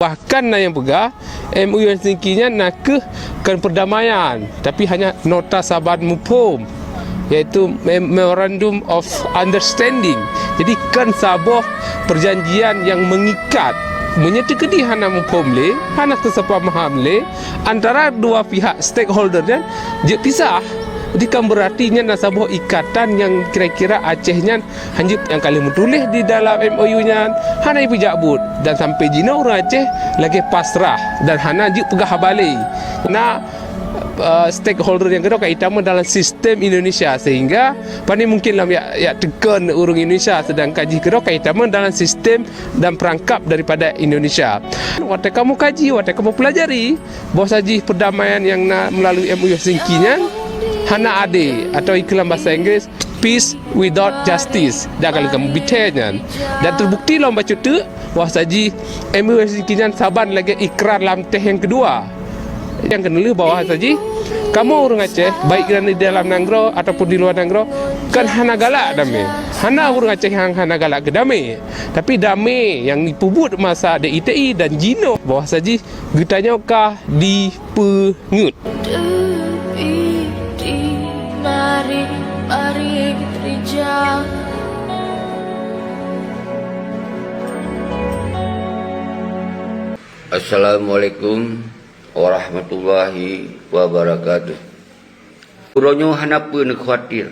Bahkan yang pegah MOU yang tingginya nak kan perdamaian, tapi hanya nota saban mupom, iaitu Memorandum of Understanding. Jadi kan sabuh perjanjian yang mengikat menyertai hana mupom le, hana kesepamahan le antara dua pihak stakeholder dan je pisah. Jadi kan berartinya nasabuh ikatan yang kira-kira Acehnya hanya yang kali menulis di dalam MOU-nya hana ibu jabut dan sampai jina orang Aceh lagi pasrah dan hana juk pegah balik. Nah, stakeholder yang kedua kaitan dalam sistem Indonesia sehingga pani mungkin lah ya tekan urung Indonesia sedangkan jika kedua kaitan dalam sistem dan perangkap daripada Indonesia. Waktu kamu kaji, waktu kamu pelajari bahawa saji perdamaian yang melalui MOU singkinya hana ade atau iklan bahasa Inggeris peace without justice. Dah kalau kamu bitanya dan terbukti lah baca tu bahawa saji MOU singkinya saban lagi ikrar dalam teh yang kedua. Yang kedua bahawa saji kamu orang Aceh baik di dalam Nanggro ataupun di luar Nanggro kan hana galak damai. Hana orang Aceh yang hana galak ke damai. Tapi damai yang dipubut masa DITI dan Jino bahawa saji getanya kah dipengut. Mari berhijab. Assalamualaikum warahmatullahi wabarakatuh. Uronyo hanapa nak khawatir.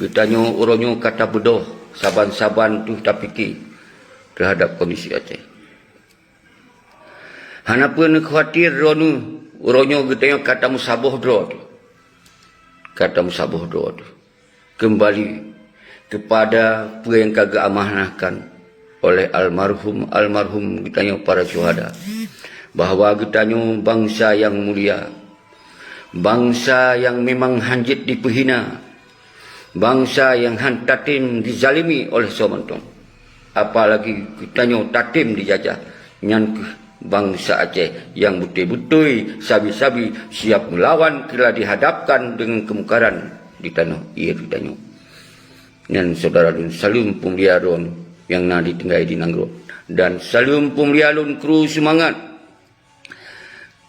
Bertanya uronyo kata bedoh saban-saban tu tak fikir terhadap kondisi Aceh. Hanapa nak khawatir uronyo getanya kata musaboh dro tu. Kata musaboh dro tu. Kembali kepada apa yang kagak amanahkan oleh almarhum getanya para syuhada, bahawa getanya bangsa yang mulia, bangsa yang memang hanjit dipehina, bangsa yang tatim dizalimi oleh Somantong, apalagi getanya tatim dijajah, nyan bangsa Aceh yang betul-betul sabi-sabi siap melawan bila dihadapkan dengan kemukaran di tanah ia ditanya. Dan saudara dun salam pemliaron yang nak ditinggai di Nanggro dan salam pemliaron kru semangat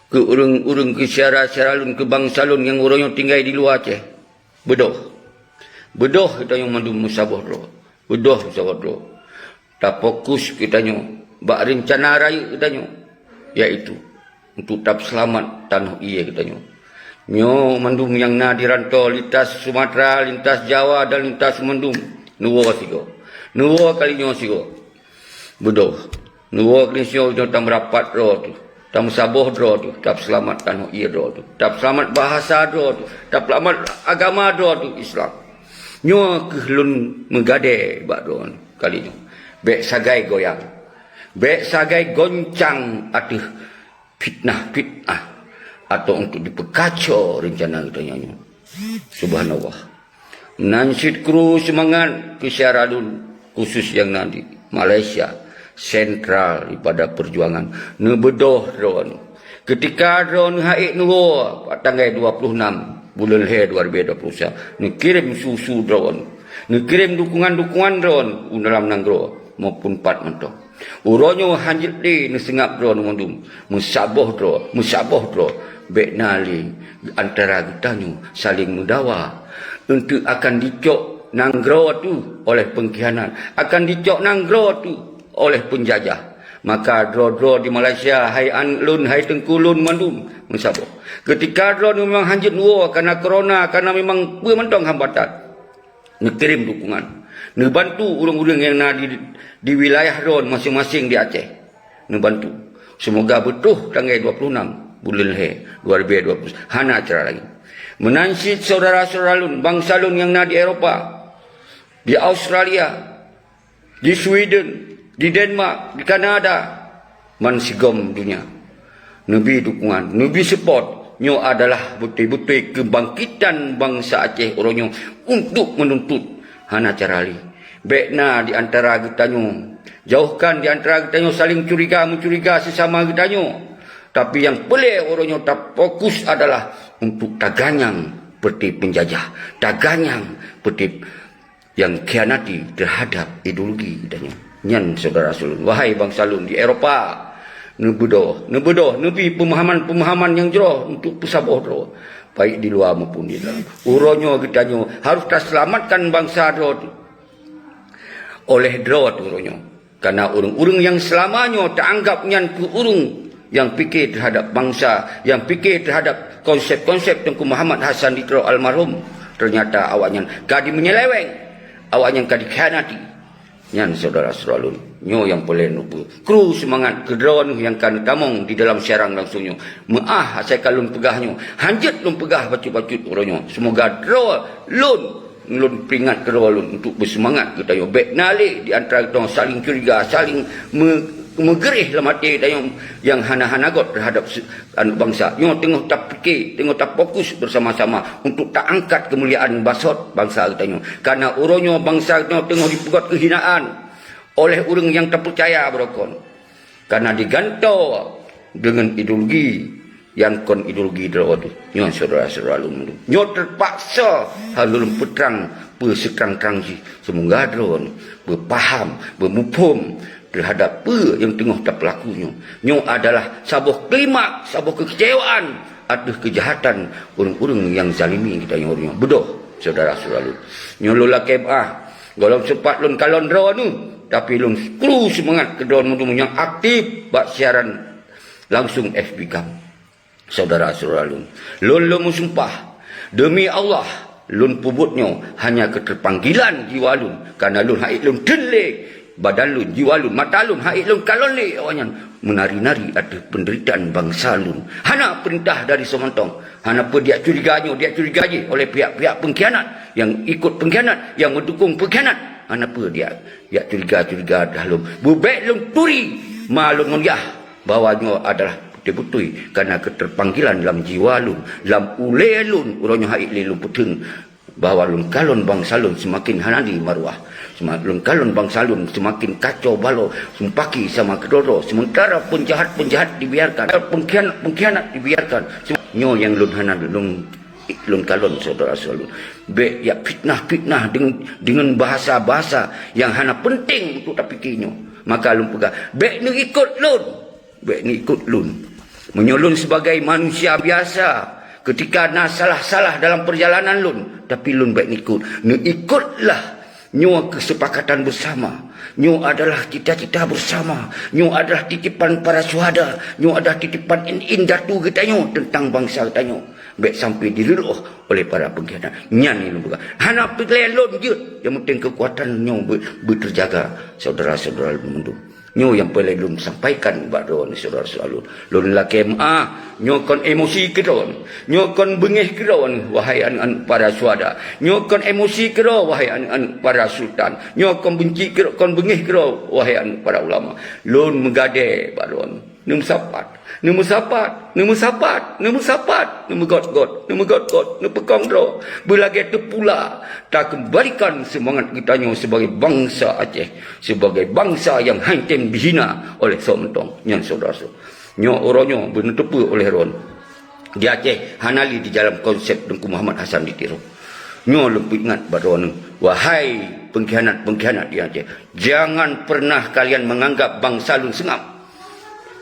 ke urung-urung ke syara-syaralun ke bangsalun yang orangnya tinggal di luar Aceh. Bedoh kita yang mandu musabah dro. Bedoh musabah dro. Tak fokus kita nyo bak rencana raya kita nyo, iaitu untuk tak selamat tanah ia kita nyo. Nyo mandum yang na dirantau lintas Sumatera, lintas Jawa dan lintas mandum nuwa sigo. Nuwa kali nyo sigo. Bedoh. Nuwa kali nyo tam rapat ro tu. Tam saboh ro tu, tak selamat tanah ia ro tu. Tak selamat bahasa ro tu. Tak selamat agama ro tu Islam. Nyo kehlun megade bak ro kali nyo. Bek sagai goyang. Bek sagai goncang atuh fitnah atau untuk dipekacau rencana kita nyanyi. Subhanallah. Menansid kru semangat kesyaradun khusus yang nanti Malaysia sentral daripada perjuangan nebedoh drone. Ketika drone haik nuho tanggal 26 bulan He 2021 ni kirim susu drone. Ni kirim dukungan-dukungan drone dalam Nanggro maupun Pat Mentong. Uronyo hanjit di sengap drone mundum musaboh drone bek nali antara getanyo saling mendawa untuk akan dicok Nanggro tu oleh pengkhianat, akan dicok Nanggro tu oleh penjajah. Maka dro-dro di Malaysia hai anlun hai tengkulun mandum mensaboh. Ketika dro memang hanjit nuo karena corona, karena memang mentong hambatan, ngekirim dukungan, ngebantu urang-urang yang di wilayah dro masing-masing di Aceh, ngebantu. Semoga betul tanggal 26 bulan He 2020 hana acara lagi. Menansid saudara-saudara lun, bangsa lun yang di Eropah, di Australia, di Sweden, di Denmark, di Kanada, mansigom dunia. Nabi dukungan, Nabi support nyo adalah betul-betul kebangkitan bangsa Aceh orangnya untuk menuntut hana acara lagi. Bekna di antara getanyo, jauhkan di antara getanyo saling mencuriga sesama getanyo. Tapi yang pelik orangnya tak fokus adalah untuk taganyang seperti penjajah, taganyang seperti yang khianati terhadap ideologi dan nyan saudara sulun. Wahai bangsa lun di Eropah, Nebedah, nebi pemahaman-pemahaman yang jauh untuk pesabah dro. Baik di luar maupun di dalam. Uronyo kitanya harus terselamatkan bangsa dro oleh dro tu uronyo. Karena urung-urung yang selamanya teranggap nyan ke urung yang fikir terhadap bangsa, yang fikir terhadap konsep-konsep Tengku Muhammad Hasan Ditro almarhum, ternyata awaknya kadi menyeleweng, awaknya kadi khianati. Nyan saudara-saudara nyo yang boleh nubu kru semangat kedron yang kan tamong di dalam siaran langsungnya maah saya kalun pegahnya hanjat lun pegah bacut-bacut uronyo semoga dro lun peringat kedua lun untuk bersemangat kita yo baik nali di antara kita saling curiga, saling megerih dalam hati yang hana-hana got terhadap bangsa. Yo tengok tak fikir, tengok tak fokus bersama-sama untuk tak angkat kemuliaan basot bangsa kita yo. Karena uronyo bangsa kita tengok dipegat kehinaan oleh orang yang tak percaya berokon. Karena digantau dengan ideologi yang kon ideologi dero tu. Nyo saudara-saudara lu. Nyo terpaksa halul peterang bersekrang-krang semoga dero berpaham, bermufhum terhadap apa yang tengah tak berlakunya. Nyo adalah sebuah klimak, sebuah kekecewaan atas kejahatan orang-orang yang zalimi kita yang orangnya. Bedoh, saudara-saudara. Nyo lola kebah. Kalau sempat lun kalon draw nu, tapi lun kru semangat ke draw mu yang aktif bak siaran langsung FB kam. Saudara-saudara lun sumpah demi Allah lun pubutnya hanya keterpanggilan jiwa lun karena lun haid lun telik badan lun, jiwa lun, mata lun, haid lun, kalon li awaknya menari-nari ada penderitaan bangsa lun. Hana perintah dari sementong. Hana apa dia curiganya oleh pihak-pihak pengkhianat yang ikut pengkhianat, yang mendukung pengkhianat. Hana apa dia curiga dah lun. Bubaik lun turi malun muliah bawanya adalah betul-betul karena keterpanggilan dalam jiwa lun, dalam ule lun, urangnya haid lun peteng bahawa lun kalon bangsa lun semakin hanadi maruah. Semakin kalon bangsa lun semakin kacau balau sempaki sama kedoro sementara penjahat-penjahat dibiarkan, pengkhianat dibiarkan. Nyo yang lun hanan lun kalon saudara-saudara be ya fitnah dengan bahasa-bahasa yang hana penting untuk tak fikirnya. Maka lun pegang be ni ikut lun menyolun sebagai manusia biasa. Ketika nak salah-salah dalam perjalanan lun, tapi lun baik ikutlah. Nyo kesepakatan bersama. Nyo adalah cita-cita bersama. Nyo adalah titipan para syuhada. Nyo adalah titipan indatu kita nyo tentang bangsa kita nyo. Baik sampai dileluh oleh para pengkhianat. Nyan ni bukan. Hana pelelon je. Yang penting kekuatan nyo berterjaga. Saudara-saudara mendu. Nyo yang boleh lun sampaikan kepada orang saudara-saudara lun laki nyo kon emosi kedon, nyo kon bengih kedon wahai an para syuhada, nyo kon emosi kedon wahai an para sultan, nyo kon benci kedon, kon bengih kedon wahai an para ulama. Lun megade baron nemu sapat nemu got nemu pekong dro belage tepula tak kembalikan semangat kita nyo sebagai bangsa Aceh, sebagai bangsa yang hancur dihina oleh sementong yang saudara-saudara. Nyo oronyo benetepu oleh ron di Aceh hanali di dalam konsep Tengku Muhammad Hasan Ditiro. Nyo lebih ingat baron wahai pengkhianat di Aceh, jangan pernah kalian menganggap bangsa lun sengap.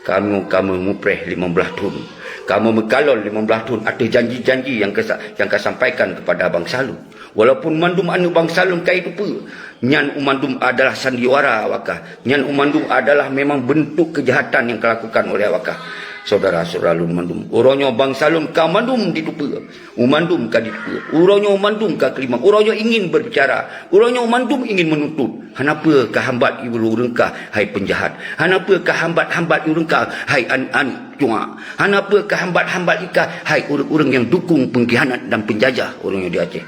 Kamu mupreh 15 tahun. Kamu mekalon 15 tahun atas janji-janji yang kau sampaikan kepada bangsa lu. Walaupun mandum anu bangsa lu kai itu nyan umandum adalah sandiwara awakah. Nyan umandum adalah memang bentuk kejahatan yang dilakukan oleh awakah. Saudara-saudara lun mandum. Uronyo bangsa lun ka mandum ditupa. Umandum ka ditupa. Uronyo mandum ka kelima. Uronyo ingin berbicara. Uronyo mandum ingin menuntut. Hanapa kahambat ibu rengkah hai penjahat. Hanapa kahambat rengkah hai an cua. Hanapa kahambat ika hai orang-orang yang dukung pengkhianat dan penjajah orang yang di Aceh.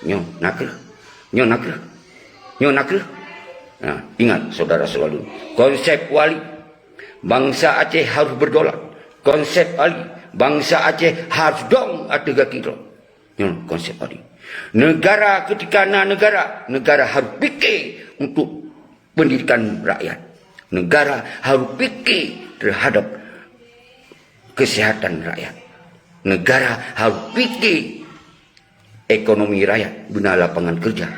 Nyo naklah. Nah, ingat saudara-saudara lun. Konsep wali bangsa Aceh harus berdaulat. Konsep Ali, bangsa Aceh harus dong ada kaki dong. Ini konsep Ali. Negara ketika negara harus fikir untuk pendidikan rakyat. Negara harus fikir terhadap kesehatan rakyat. Negara harus fikir ekonomi rakyat, guna lapangan kerja,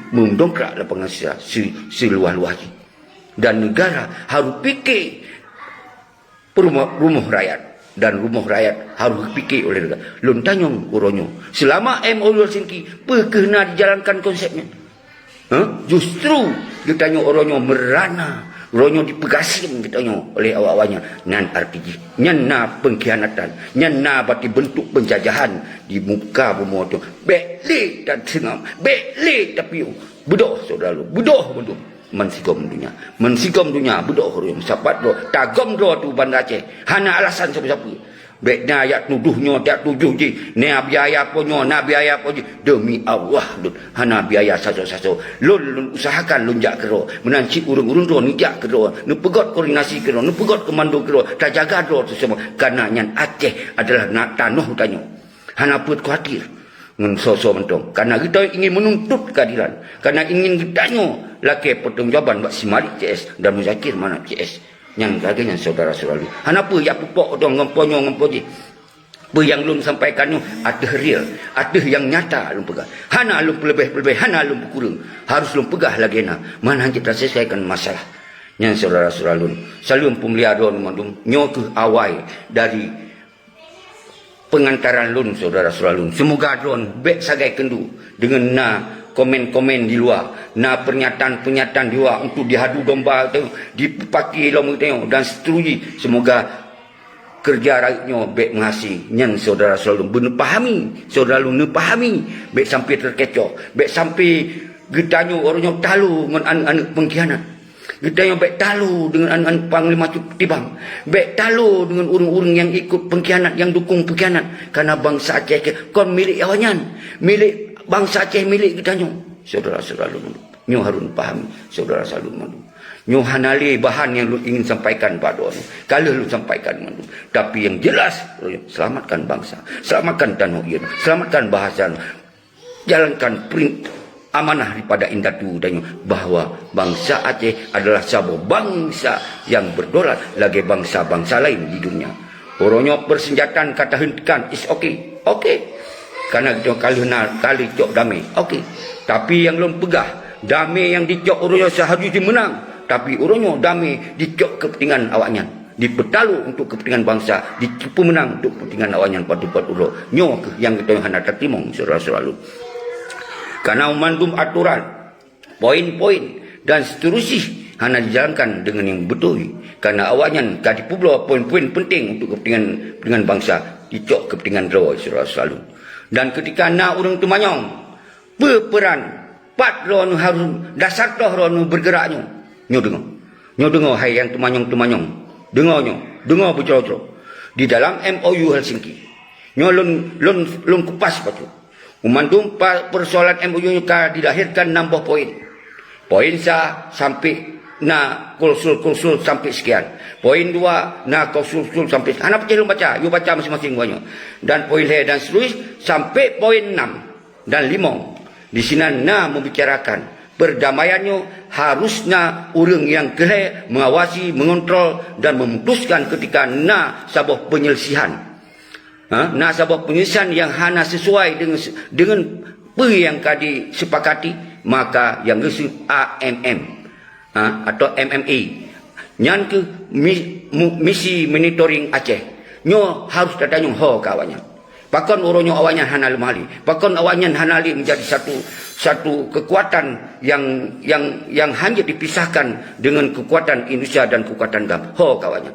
mendongkrak lapangan kerja seluas-luasnya. dan negara harus fikir rumah rakyat, dan rumah rakyat harus fikir oleh negara. Lun tanyong uronyo selama MOU Helsinki kena dijalankan konsepnya. Justru kita tanya orangnya merana, orangnya dipegasin kita tanya oleh awak-awaknya nan RPG, nyana pengkhianatan, nyana bati bentuk penjajahan di muka bumi tu. Beli dan sengam, beli tapi budoh saudara lu, budoh bentuk mensigom dunia, budoh orang sapat do, tagom do tu Banda Aceh, hana alasan siapa-siapa. Baiknya ayat nuduhnya tak tujuh je. Ni biaya punya, nak biaya punya. Demi Allah, lun. Hana biaya saso-saso. Lun usahakan lun jak kero. Menanci urung-urung do ni jak kero. Nu pegot koordinasi kero, nu pegot komando kero. Tak jaga do tu semua. Karena yang Aceh adalah nak tanah tanya. Hana put khawatir. Ngan so-so mentong. Karena kita ingin menuntut keadilan. Karena ingin ditanya laki pertanggungjawaban buat si Malik CS dan Muzakir mana CS. Yang kagaknya saudara-saudara. Kenapa ya pupuk dong ngemponyo ngempoji. Apa yang lun sampaikan ni ada real, ada yang nyata lun pegang. Hana lun lebih-lebih, hana lun kurang. Harus lun pegah lagi na. Mana kita selesaikan masalah. Yang saudara-saudara lun. Selalu pemelihara mandum nyo ke awal dari pengantaran lun saudara-saudara lun. Semoga lun baik sagai kendu dengan na komen-komen di luar, na pernyataan-pernyataan di luar untuk dihadu domba tengok, dipaki lom tengok dan seterusnya. Semoga kerja rakyatnya baik menghasil. Yang saudara selalu pahami, saudara lu pahami, baik sampai terkecoh, baik sampai getanya orangnya talu dengan anak-anak pengkhianat. Getanya baik talu dengan anak-anak panglima tibang, baik talu dengan orang-orang yang ikut pengkhianat, yang dukung pengkhianat. Karena bangsa Aceh kon milik awanyan, milik bangsa Aceh milik kita nyo. Saudara-saudara lu nyo harus pahami, saudara selalu mandu. Nyo hanali bahan yang lu ingin sampaikan pada orang. Kalau lu sampaikan mandu. Tapi yang jelas, selamatkan bangsa, selamatkan tanah air, selamatkan bahasa, jalankan amanah daripada Indatu dan bahawa bangsa Aceh adalah sebuah bangsa yang berdaulat lagi bangsa-bangsa lain di dunia. Orangnya persenjataan kata hentikan is okay, okay. Karena kali cok damai, okey. Tapi yang belum pegah, damai yang dicok orangnya seharusnya menang. Tapi orangnya damai dicok kepentingan awaknya. Dipetalu untuk kepentingan bangsa, ditipu menang untuk kepentingan awaknya pada ulo. Nyo yang kita hendak terima saudara-saudara. Karena memandum aturan, poin-poin dan seterusnya hanya dijalankan dengan yang betul. Karena awaknya kadi pula poin-poin penting untuk kepentingan bangsa, dicok kepentingan rawa saudara-saudara. Dan ketika nak orang tu manyong berperan pat ron harus dasar toh ron bergeraknya nyo dengar hai yang tu manyong dengar betul-betul di dalam MOU Helsinki nyo lun kupas patu memandung persoalan MOU ka dilahirkan 60 poin sa sampai na kulsul sampai sekian. Poin 2 na kulsul sampai anak pecah lu baca, you baca masing-masing banyak. Dan poin le dan seterusnya sampai poin 6 dan 5. Di sini na membicarakan perdamaiannya harusnya orang yang kelih mengawasi, mengontrol dan memutuskan ketika na sebuah penyelesaian. Na sebuah penyelesaian yang hanya sesuai dengan apa yang kadi sepakati, maka yang disebut AMM. Atau MMA nyan ke misi monitoring Aceh nyo harus datang ho kawannya pakon orangnya awaknya hanal mali pakon awaknya hanali menjadi satu kekuatan yang hanya dipisahkan dengan kekuatan Indonesia dan kekuatan GAM ho kawannya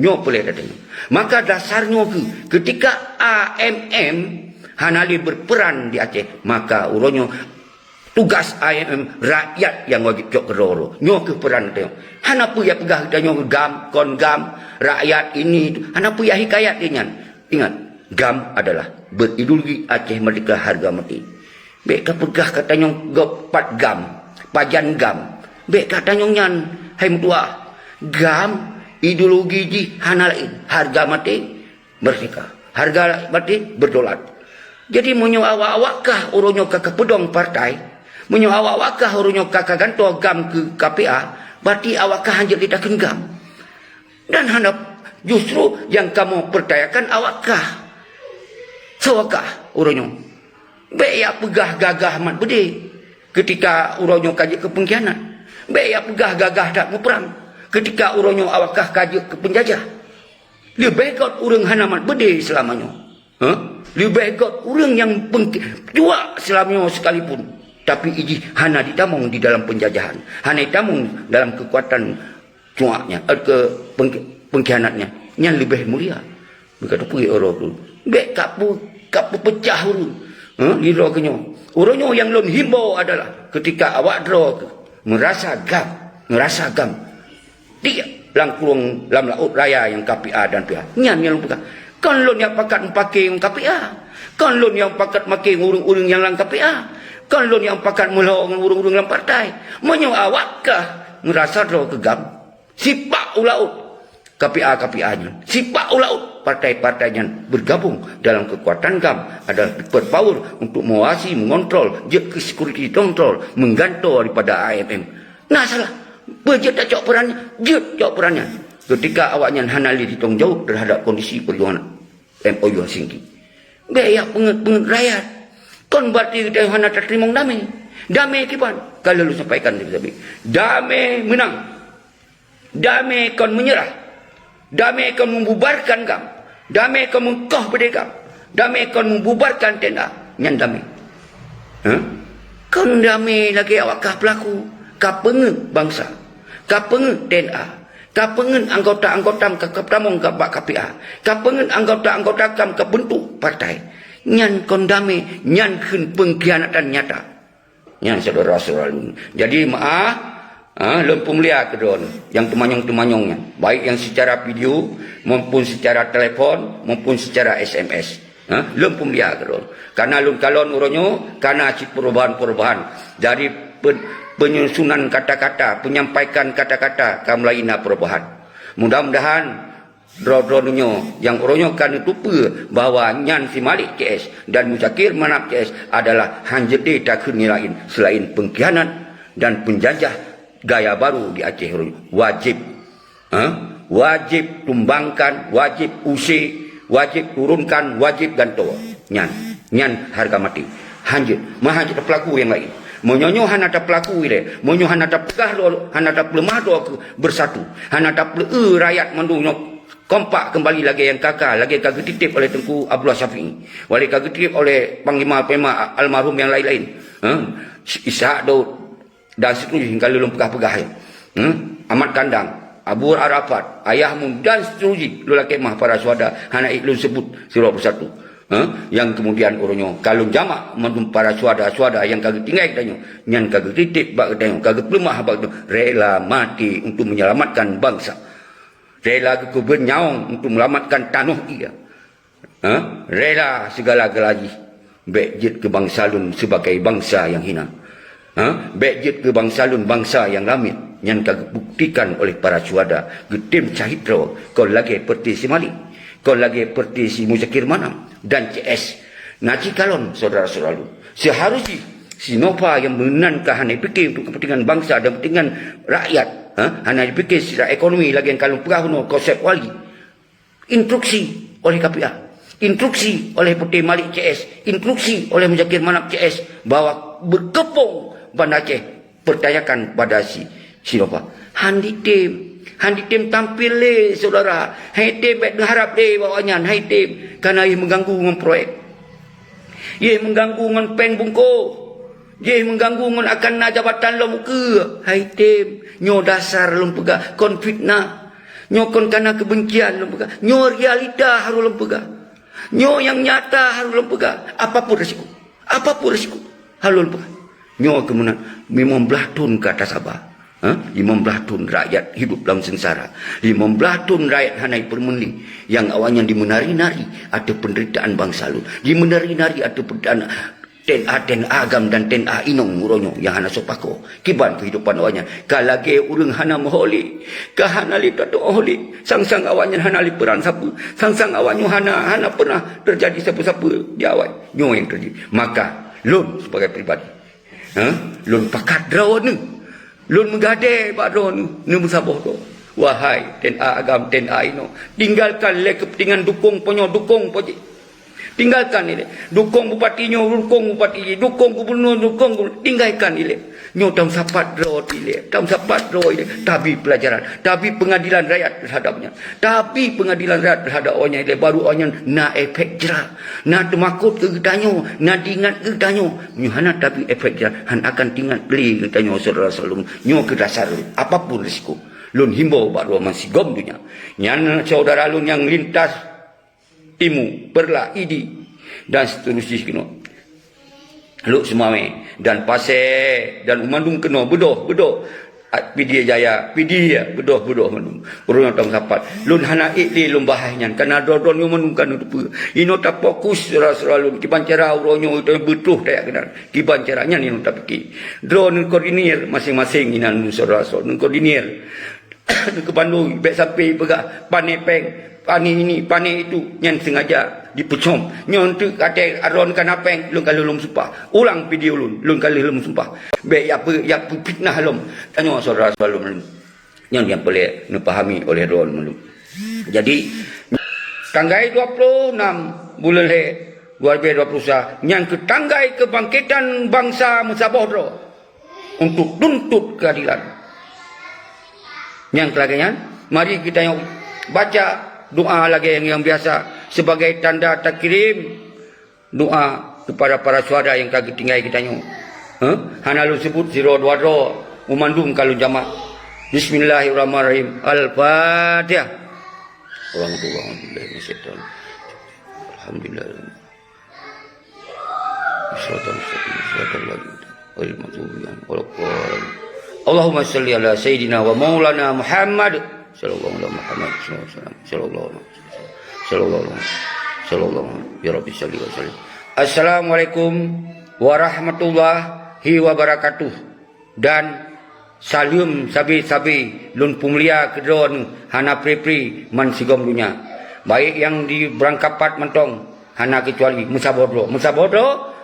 nyo boleh datang. Maka dasarnya ketika AMM hanali berperan di Aceh, maka orangnya tugas IMM rakyat yang wajib cok keroro nyo ke peran tengok hanapu ya pegah kita nyo GAM kon GAM rakyat ini itu hanapu ya hikayat ingat GAM adalah berideologi Aceh Merdeka harga mati bek pegah kata nyo gopat GAM pajan GAM bek kata nyo nyan hai mutua GAM ideologi ji hanalain harga mati merdeka harga mati berdaulat. Jadi menyo awak-awakkah uronyo ke pedong partai menyo awak-awakkah uronyo kakak ganto GAM ke KPA, berarti awakkah hanya ditakan GAM. Dan handap justru yang kamu percayakan awakkah. Sawakah uronyo. Baik ya pegah gagah mat bede ketika uronyo kaji ke pengkhianat. Baik ya pegah gagah dak perang. Ketika uronyo awakah kaje ke penjajah. Dia begot urang hanamat bede selamanya. Dia begot urang yang tua selamanya sekalipun. Tapi iji hana ditamung di dalam penjajahan. Hana ditamung dalam kekuatan cuaknya, pengkhianatnya. Yang lebih mulia. Berkata pergi orang tu. Baik kapu pecah urang. Lira kenyo. Uronyo yang lon himbau adalah ketika awak draw merasa gam. Dia langkurung lam laut raya yang KPA dan pihak. Nyan yang lupa. Kan lon yang pakat pakai yang KPA. Kan lon yang pakat pakai urung-urung yang lang KPA. Kan lon yang pakat melawan urung-urung lang partai. Menyo awakkah merasa draw kegam. Sipak ulaut KPA-KPA-nya. Sipak ulaut partai-partainya bergabung dalam kekuatan GAM adalah berpower untuk mengawasi, mengontrol, jet ke security control, menggantung daripada IMM. Nah salah. Berjet tak cok perannya, jet cok perannya. Ketika awaknya hanali ditanggungjawab terhadap kondisi perjuangan MOU Helsinki. Gaya penget rakyat. Kon berarti kita hana terima damai. Damai kipan? Kalau lu sampaikan damai menang. Damai kon menyerah. Damai kon membubarkan GAM. Damai kon mengkoh berdegam. Damai kon membubarkan tenda. Nyan damai. Kon damai lagi awakkah pelaku. Kapengen bangsa. Kapengen TNA. Kapengen anggota-anggota ketamong kabak KPA. Kapengen anggota-anggota kam kebentuk partai. Nyan kon damai. Nyan kun pengkhianatan nyata. Nyan saudara-saudara. Jadi lempu mulia kedon yang temanyong-temanyongnya, baik yang secara video maupun secara telepon maupun secara SMS. Lempu mulia kedon. Karena lun kalon uronyo karena perubahan-perubahan dari penyusunan kata-kata, penyampaikan kata-kata kamlaina perubahan. Mudah-mudahan dronyo yang uronyo kan itu bahwa nyan si Malik CS dan Muzakir Manap CS adalah hanjede tak lain selain pengkhianat dan penjajah gaya baru di Aceh. Wajib tumbangkan, wajib usik, wajib turunkan, wajib gantung. Nyan harga mati. Hanjit pelaku yang lain. Menyonyo hanata pelaku ile, menyo hanata pegah do, hanata lemah do bersatu. Hanata rakyat mendunyo kompak kembali lagi yang kakak, lagi kagak titip oleh Tengku Abdullah Syafi'i, wali kagak titip oleh panglima almarhum yang lain-lain. Ishak Daud dan seterusnya hingga lelum pegah-pegah. Ahmad Kandang, Abu Arafat, ayahmu dan seterusnya lula kemah para suada hana iklun sebut surah bersatu. Yang kemudian uronyo kalung jamak mentum para suada-suada yang kagak tinggal katanya nyan kagak titip bak katanya kagak lemah bak rela mati untuk menyelamatkan bangsa. Rela ke bernyawang untuk menyelamatkan tanah ia. Rela segala-galanya bejit kebangsalun sebagai bangsa yang hina. Bejit kebangsalun bangsa yang lamit yang kagak buktikan oleh para suada getim Cahitro kau lagi seperti si Malik, kau lagi seperti si Muzakir Manam dan CS Naci Kalon. Saudara-saudara, seharusnya si Nova yang menenangkan hanya fikir untuk kepentingan bangsa dan kepentingan rakyat, hanya dipikir secara ekonomi lagi yang kalau perahu konsep wali, instruksi oleh KPA, instruksi oleh Putih Malik CS, instruksi oleh Muzakir Manap CS bahwa berkepung Banda Aceh percayakan pada si Nova. Handi tim tampil le saudara. Hai tim bet harap le bawanya hai tim karena ia mengganggu dengan proyek. Ia mengganggu dengan peng bungko. Ia mengganggu dengan akan jabatan lo muka. Hai tim nyo dasar lo pega kon fitnah. Nyo kon karena kebencian lo pega. Nyo realita harus lo pega. Nyo yang nyata harus lo pega. Apapun risiko harus lo pega. Nyo kemudian membelatun ke atas Sabah. 15 tahun rakyat hidup dalam sengsara. 15 tahun rakyat hanai permeli yang awalnya dimenari-nari ada penderitaan bangsa lu. Dimenari-nari ada penderitaan TNA agam dan TNA inong uronyo yang hana sopako. Kiban kehidupan awalnya. Kalage urang hana moholi. Kahana li tato oholi. Sang-sang awalnya hana li peran sapu. Sang-sang awalnya hana pernah terjadi sapu-sapu di awal. Nyo yang terjadi. Maka lun sebagai pribadi. Lun pakat draw ni. Lun menggade bakdo ni musabah tu. Wahai TNA agam TNA ino, tinggalkan le kepentingan dukung poji. Tinggalkan ni le. Dukung bupati nyo, dukung bupati, dukung gubernur, tinggalkan ni le. Nyo tam sapat ro tile, tam sapat ro ile, tapi pelajaran, tapi pengadilan rakyat terhadapnya, tapi pengadilan rakyat terhadap orangnya ile baru orangnya na efek jerak, na temakut ke getanyo, na diingat ke getanyo, nyo hana tapi efek jerak, han akan tingat beli getanyo saudara salum, nyo ke dasar apapun risiko. Lun himbau baru masih gom dunia. Nyan saudara lun yang lintas timu, perla, idi dan seterusnya kena. Luk semame dan pasir dan umandung kena bedoh pidi jaya pidi ya bedoh mandung urang tong sapat lun hana ikli lun bahaynya kana dodon yo manungkan tu ino tak fokus selalu kiban cara uronyo itu betuh tak kenal kiban caranya ni tak pikir drone koordinir masing-masing inan saudara nun koordinir ke Bandung bek sampai pegak panepeng pani ini, pani itu, yang sengaja dipecom. Nyon tu kata aron kanapeng, lun kali lum sumpah. Ulang video lun kali lum sumpah. Baik ya fitnah lum. Tanya saudara sebelum lum. Nyon yang boleh dipahami oleh ron lum. Jadi tanggai 26 bulan le 2021 yang ke tanggai kebangkitan bangsa Musabodro untuk tuntut keadilan. Yang kelaganya, mari kita baca doa lagi yang biasa sebagai tanda takrim doa kepada para syuhada yang kagak tinggal kita nyu. Hana lu sebut 022 umandum kalau jamak. Bismillahirrahmanirrahim. Al-Fatihah. Alhamdulillah. Allahumma salli ala sayyidina wa maulana Muhammad sallallahu alaihi Muhammad sallallahu ya rabbi salli wa sallim. Assalamualaikum warahmatullahi wabarakatuh. Dan salam sabi-sabi lun pumulia kedon hana prepri man sigom dunia. Baik yang di berangkapat mentong hana kecuali Musabodro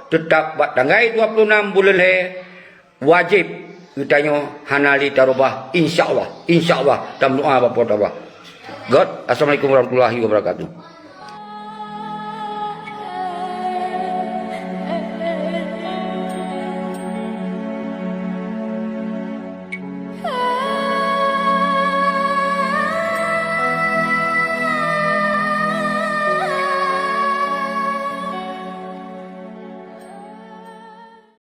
tetap buat tanggai 26 bulan le wajib kitanya hanali tarubah insyaallah tam doa bapa tabah. God, assalamualaikum warahmatullahi wabarakatuh.